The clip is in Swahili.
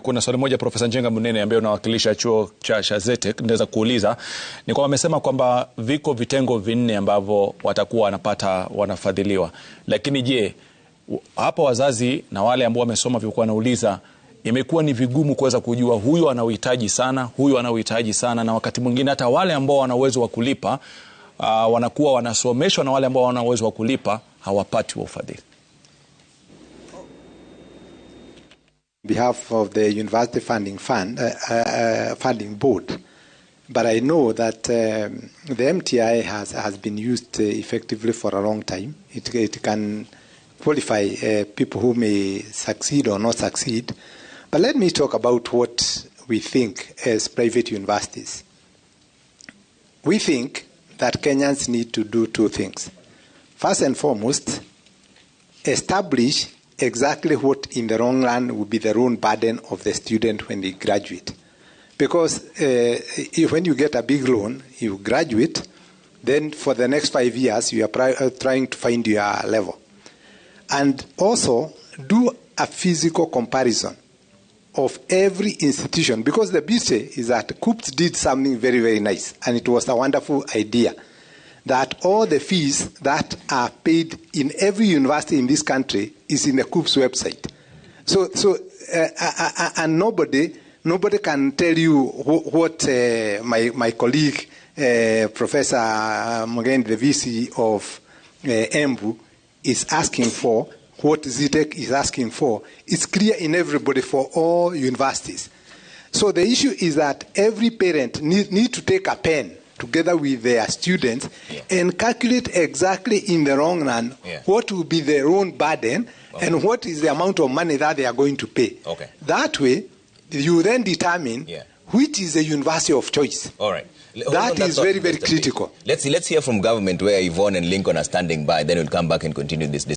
kuna swali moja Profesa Munene ambaye unawakilisha chuo cha Shazetek naweza kuuliza ni kwamba amesema kwamba viko vitengo vinne ambavyo watakuwa wanafadhiliwa. Lakini je, hapa wazazi na wale ambao wamesoma vilikuwa wanauliza imekuwa ni vigumu kuweza kujua huyu ana uhitaji sana, huyu ana uhitaji sana, na wakati mwingine hata wale ambao wana uwezo wa kulipa wanakuwa wanasomeshwa na wale ambao wana uwezo wa kulipa hawapati ufadhili. On behalf of the University Funding Board, but I know that the MTI has been used effectively for a long time. It can qualify people who may succeed or not succeed. But let me talk about what we think as private universities. We think that Kenyans need to do two things. First and foremost, establish exactly what in the long run will be the loan burden of the student when they graduate. Because when you get a big loan, you graduate, then for the next 5 years, you are trying to find your level. And also, do a physical comparison of every institution. Because the beauty is that COOPS did something very, very nice. And it was a wonderful idea. That all the fees that are paid in every university in this country is in the COOPS website. And nobody can tell you what my colleague, Professor Munene, the VC of Embu, is asking for, what Zetech is asking for. It's clear in everybody for all universities. So the issue is that every parent need to take a pen together with their students and calculate exactly in the long run what will be their own burden and what is the amount of money that they are going to pay. That way, you then determine which is the university of choice. All right. That is very, very critical. Let's hear from government where Yvonne and Lincoln are standing by. Then we'll come back and continue this discussion.